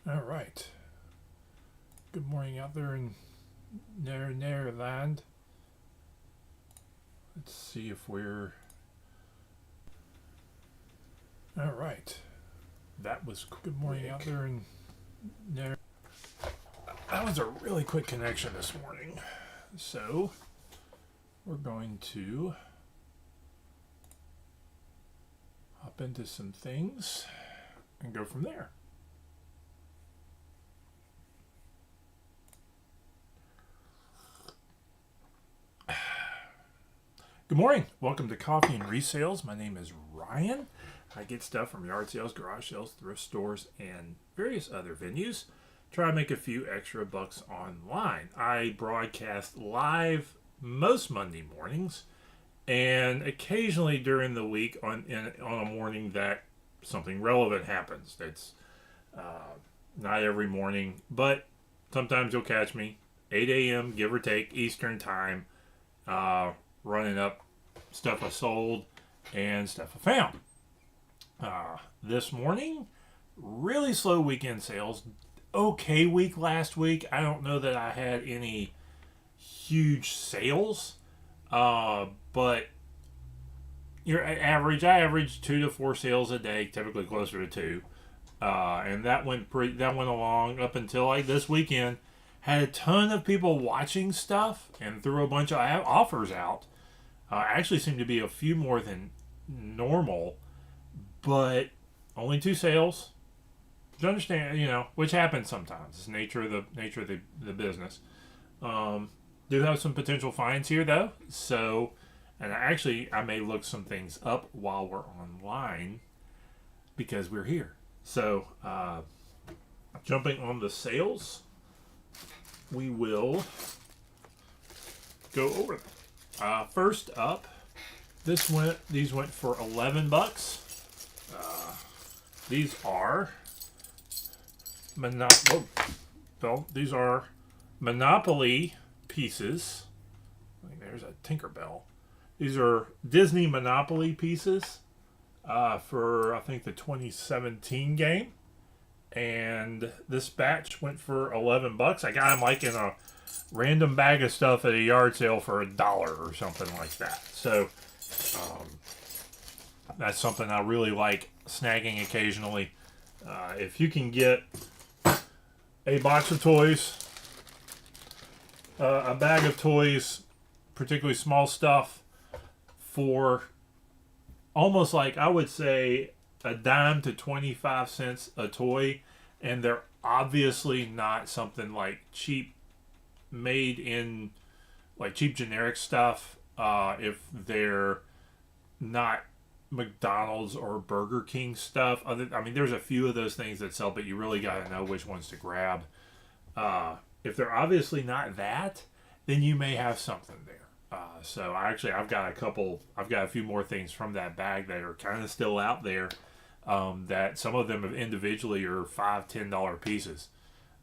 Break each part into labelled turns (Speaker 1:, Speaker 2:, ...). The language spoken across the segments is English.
Speaker 1: All right. Good morning out there in Nair land. Let's see if we're. All right. That was good morning quick. Out there in Nair. That was a really quick connection this morning. So we're going to hop into some things and go from there. Good morning. Welcome to Coffee and Resales. My name is Ryan. I get stuff from yard sales, garage sales, thrift stores, and various other venues. Try to make a few extra bucks online. I broadcast live most Monday mornings, and occasionally during the week on a morning that something relevant happens. That's not every morning, but sometimes you'll catch me 8 a.m. give or take Eastern time. Running up stuff I sold and stuff I found. This morning, really slow weekend sales. Okay week last week. I don't know that I had any huge sales, but your average. I average 2 to 4 sales a day, typically closer to 2, and that went along up until like this weekend. Had a ton of people watching stuff and threw a bunch of offers out. Actually seemed to be a few more than normal, but only 2 sales. You understand, which happens sometimes. It's the nature of the business. Do have some potential finds here though. So, and I may look some things up while we're online because we're here. So, jumping on the sales, we will go over them. First up, these went for $11. These are these are Monopoly pieces. There's a Tinkerbell. These are Disney Monopoly pieces for I think the 2017 game, and this batch went for $11. I got them like in a random bag of stuff at a yard sale for $1 or something like that. So that's something I really like snagging occasionally. If you can get a box of toys, a bag of toys, particularly small stuff, for almost like I would say a dime to 25 cents a toy, and they're obviously not something like cheap made in like cheap generic stuff, if they're not McDonald's or Burger King stuff. There's a few of those things that sell, but you really got to know which ones to grab. If they're obviously not that, then you may have something there. So I've got a few more things from that bag that are kind of still out there, that some of them individually are $5-10 pieces,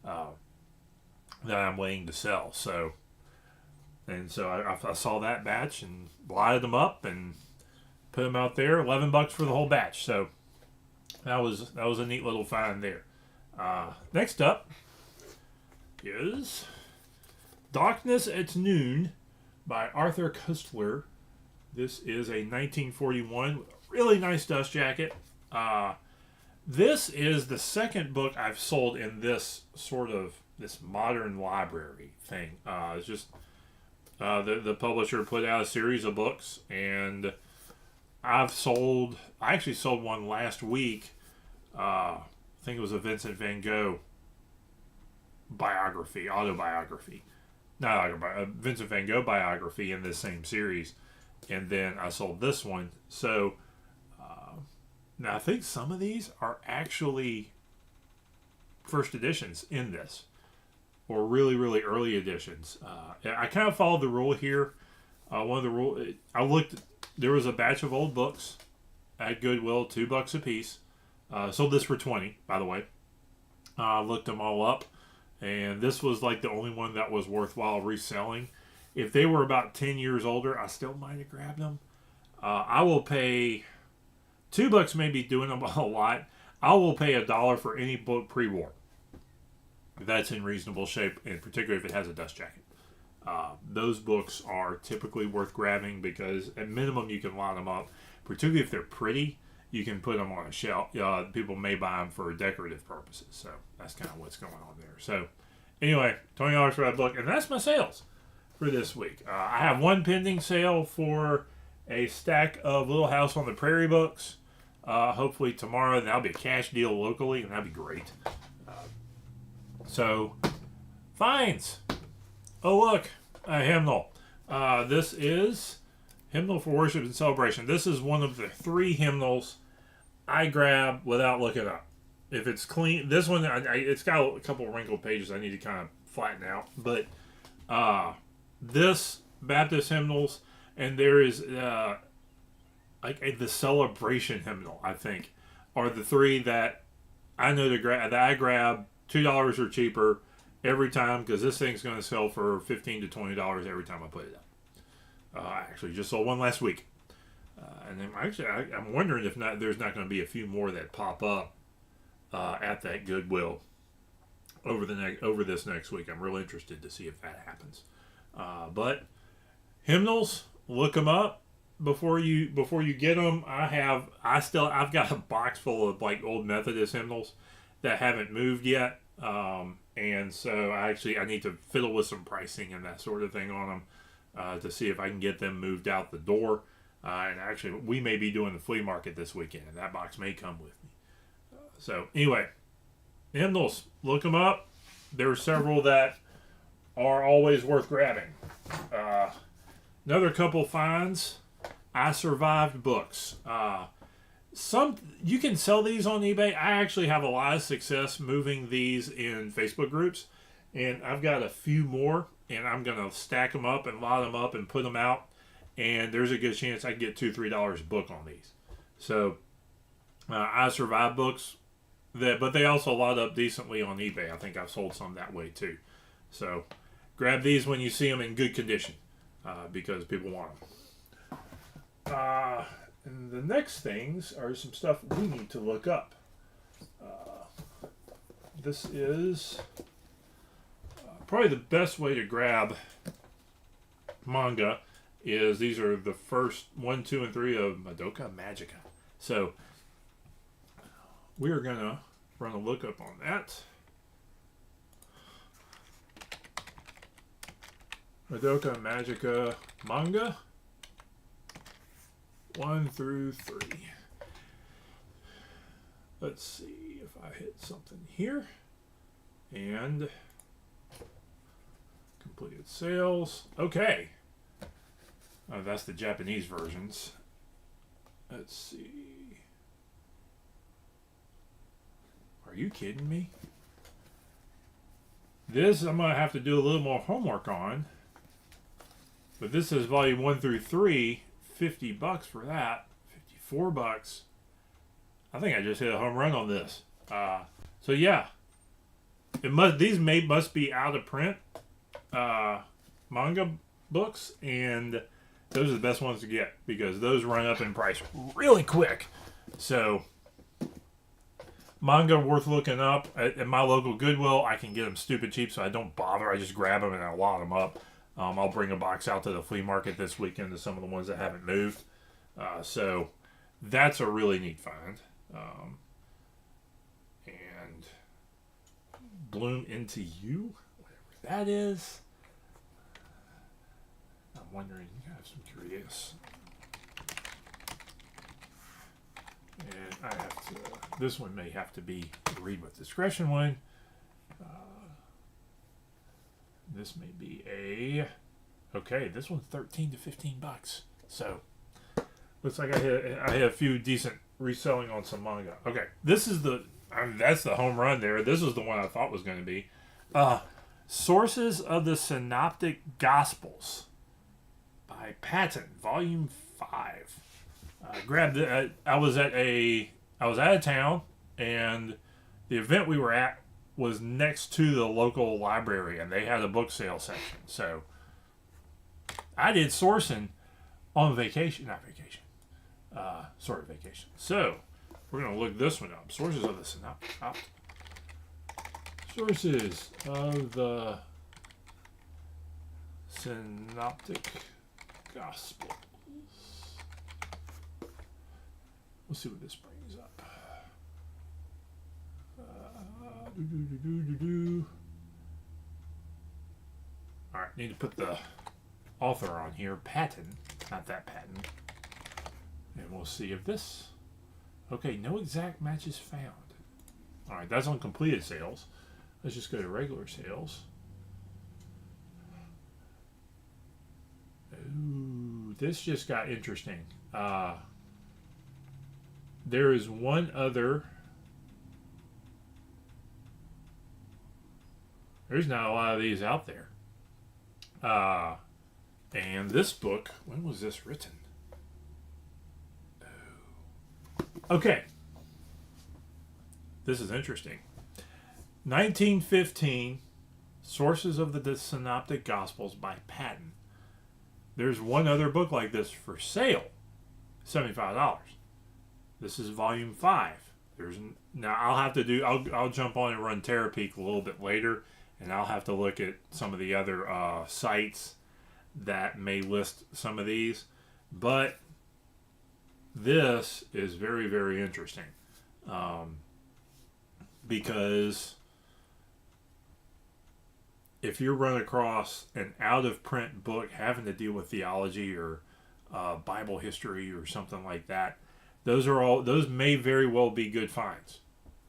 Speaker 1: that I'm waiting to sell. So I saw that batch and lighted them up and put them out there. $11 for the whole batch. So that was a neat little find there. Next up is Darkness at Noon by Arthur Koestler. This is a 1941 really nice dust jacket. This is the second book I've sold in this modern library thing. It's just the publisher put out a series of books, and I actually sold one last week. I think it was a Vincent van Gogh autobiography. Vincent van Gogh biography in this same series. And then I sold this one. So now I think some of these are actually first editions in this, or really, really early editions. I kind of followed the rule here. One of the rule there was a batch of old books at Goodwill, $2 a piece. Sold this for $20, by the way. Looked them all up, and this was like the only one that was worthwhile reselling. If they were about 10 years older, I still might have grabbed them. I will pay $2, maybe doing them a lot. I will pay $1 for any book pre-war. that's in reasonable shape, and particularly if it has a dust jacket. Those books are typically worth grabbing because at minimum you can line them up, particularly if they're pretty. You can put them on a shelf. People may buy them for decorative purposes, so that's kind of what's going on there. So anyway, $20 for that book, and that's my sales for this week. I have one pending sale for a stack of Little House on the Prairie books. Hopefully tomorrow. That'll be a cash deal locally, and that'd be great. So, finds. Oh, look, a hymnal. This is Hymnal for Worship and Celebration. This is one of the 3 hymnals I grab without looking up. If it's clean, this one, it's got a couple wrinkled pages I need to kind of flatten out. But this Baptist hymnals, and there is the Celebration hymnal, I think, are the 3 that I know that I grab $2 or cheaper every time, because this thing's going to sell for $15 to $20 every time I put it up. I actually just sold one last week, and then I'm wondering if there's not going to be a few more that pop up at that Goodwill over this next week. I'm real interested to see if that happens. But hymnals, look them up before you get them. I've got a box full of like old Methodist hymnals that haven't moved yet, and so I need to fiddle with some pricing and that sort of thing on them to see if I can get them moved out the door. And actually, we may be doing the flea market this weekend, and that box may come with me. So anyway, hymnals, look them up. There are several that are always worth grabbing. Another couple finds. I Survived books. You can sell these on eBay. I actually have a lot of success moving these in Facebook groups, and I've got a few more, and I'm gonna stack them up and lot them up and put them out, and there's a good chance I can get $2-3 a book on these. So I Survived books, but they also lot up decently on eBay. I think I've sold some that way too. So grab these when you see them in good condition, because people want them. And the next things are some stuff we need to look up. This is probably the best way to grab manga. These are the first 1, 2, and 3 of Madoka Magica. So we are gonna run a lookup on that. Madoka Magica manga 1 through 3. Let's see if I hit something here. And completed sales. Okay. That's the Japanese versions. Let's see. Are you kidding me? This I'm going to have to do a little more homework on. But this is volume 1 through 3. $50 for that. $54. I think I just hit a home run on this. So yeah, these must be out of print manga books, and those are the best ones to get because those run up in price really quick. So manga worth looking up at my local Goodwill. I can get them stupid cheap, so I don't bother. I just grab them and I lot them up. I'll bring a box out to the flea market this weekend to some of the ones that haven't moved. So that's a really neat find. And Bloom Into You, whatever that is. I'm wondering, I have some curious. And I have to, this one may have to be a read with discretion one. This may be okay, this one's $13 to $15. So looks like I had a few decent reselling on some manga. Okay, this is that's the home run there. This is the one I thought was going to be. Sources of the Synoptic Gospels by Patton, Volume 5. Grabbed it. I was out of town, and the event we were at was next to the local library, and they had a book sale section. So I did sourcing on vacation, sort of vacation. So we're going to look this one up. Sources of the Synoptic Sources of the Synoptic Gospels. We'll see what this brings up. Alright, need to put the author on here. Patton, not that Patton. And we'll see if this... Okay, no exact matches found. Alright, that's on completed sales. Let's just go to regular sales. Ooh, this just got interesting. There is one other... There's not a lot of these out there. And this book, when was this written? Oh. Okay. This is interesting. 1915, Sources of the Synoptic Gospels by Patton. There's one other book like this for sale, $75. This is volume 5. Now I'll jump on and run Terapeak a little bit later, and I'll have to look at some of the other sites that may list some of these. But this is very, very interesting because if you run across an out-of-print book having to deal with theology or Bible history or something like that, those may very well be good finds.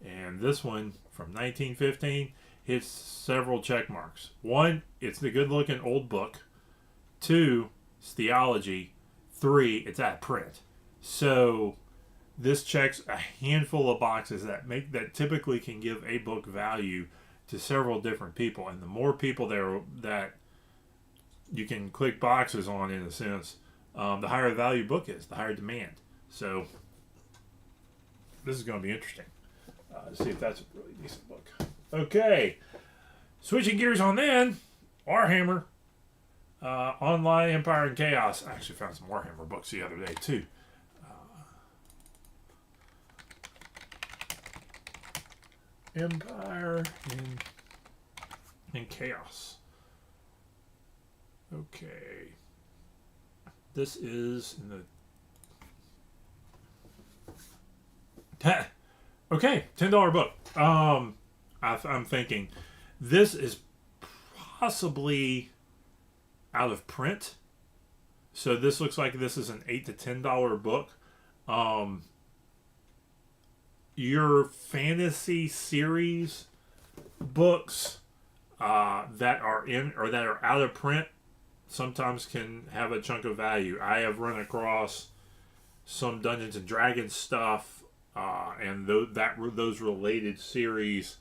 Speaker 1: And this one from 1915 hits several check marks. One, it's the good-looking old book. 2, it's theology. 3, it's out of print. So this checks a handful of boxes that typically can give a book value to several different people, and the more people that you can click boxes on, in a sense, the higher the value book is, the higher demand. So this is going to be interesting. See if that's a really decent book. Okay, switching gears on then, Warhammer, Online Empire and Chaos. I actually found some Warhammer books the other day too. Empire and Chaos. Okay. This is in the... Okay, $10 book. I'm thinking this is possibly out of print. So this looks like this is an $8 to $10 book. Your fantasy series books that are in or that are out of print sometimes can have a chunk of value. I have run across some Dungeons and Dragons stuff and those related series.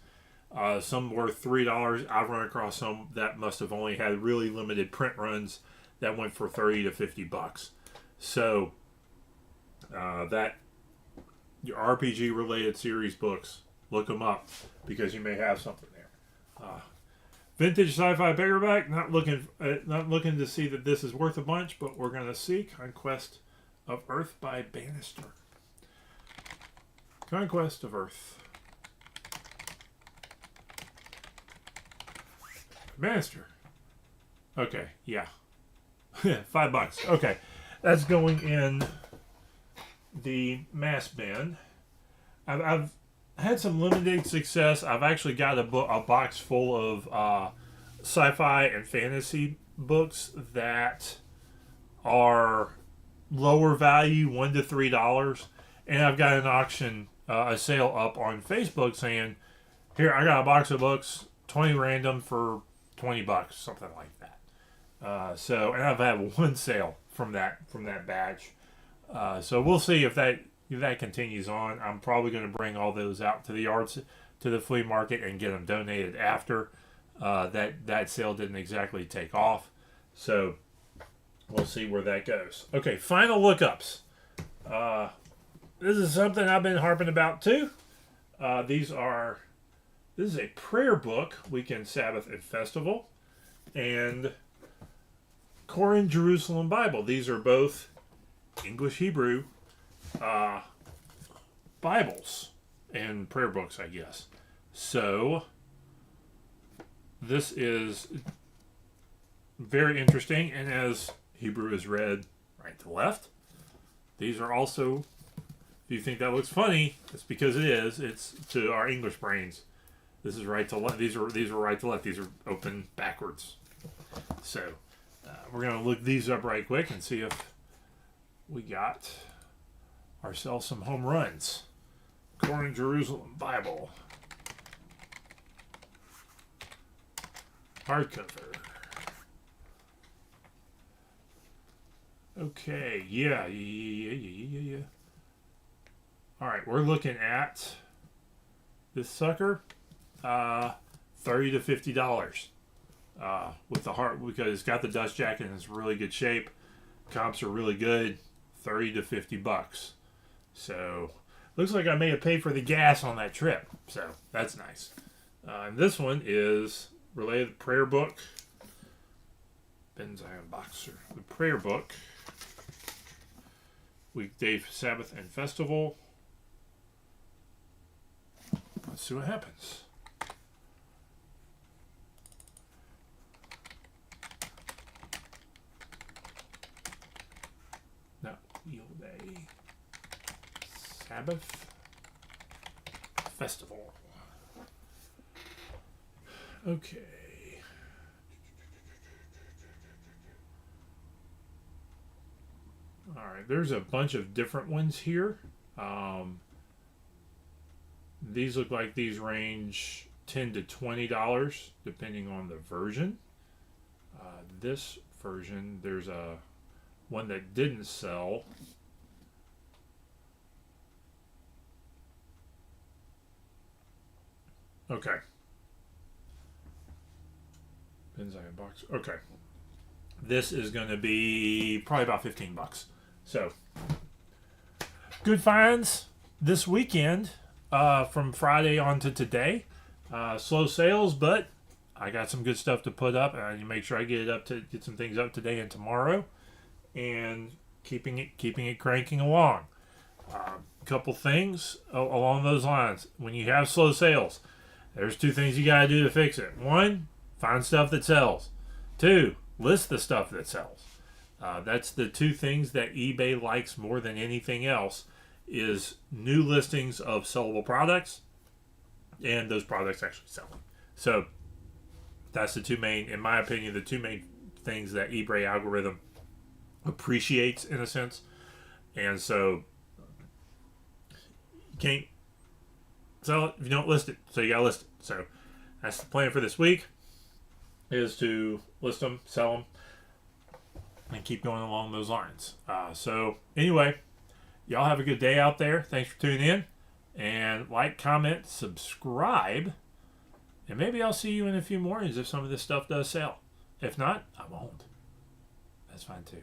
Speaker 1: Some were $3. I've run across some that must have only had really limited print runs that went for $30 to $50. So that your RPG related series books, look them up because you may have something there. Vintage sci-fi paperback. Not looking to see that this is worth a bunch, but we're gonna see. Conquest of Earth by Bannister. Conquest of Earth. Bannister. Okay, yeah. $5. Okay, that's going in the mass bin. I've had some limited success. I've actually got a box full of sci-fi and fantasy books that are lower value, $1 to $3, and I've got an auction, a sale up on Facebook saying, "Here, I got a box of books, 20 random for $20, something like that." And I've had one sale from that batch. So we'll see if that continues on. I'm probably going to bring all those out to the yards, to the flea market, and get them donated after. That sale didn't exactly take off, so we'll see where that goes. Okay, final lookups. This is something I've been harping about too. This is a prayer book, Weekend Sabbath and Festival, and Koran Jerusalem Bible. These are both English Hebrew Bibles and prayer books, I guess. So this is very interesting, and as Hebrew is read right to left, these are also, if you think that looks funny, it's because it is. It's to our English brains. This is right to left. These are right to left. These are open backwards. So we're going to look these up right quick and see if we got ourselves some home runs. Corn Jerusalem Bible. Hardcover. Okay, yeah. All right, we're looking at this sucker, $30 to $50. With the heart, because it's got the dust jacket and it's really good shape. Comps are really good. $30 to $50. So looks like I may have paid for the gas on that trip. So that's nice. And this one is related prayer book. Ben Zion Boxer. The prayer book. Weekday, Sabbath, and Festival. Let's see what happens. No, Yield Day. Sabbath. Festival. Okay. All right, there's a bunch of different ones here. These look like these range $10 to $20 depending on the version. This version, there's a one that didn't sell. Okay. Benzion box. Okay. This is going to be probably about $15. So, good finds this weekend from Friday on to today. Slow sales, but I got some good stuff to put up. I need to make sure I get some things up today and tomorrow, and keeping it cranking along. Couple things along those lines. When you have slow sales, there's two things you got to do to fix it. One, find stuff that sells. Two, list the stuff that sells. That's the two things that eBay likes more than anything else, is new listings of sellable products and those products actually selling. So that's the two main, in my opinion, the two main things that eBay algorithm appreciates in a sense. And so you can't sell it if you don't list it. So you got to list it. So that's the plan for this week, is to list them, sell them, and keep going along those lines. So anyway, y'all have a good day out there. Thanks for tuning in. And like, comment, subscribe. And maybe I'll see you in a few mornings if some of this stuff does sell. If not, I won't. That's fine too.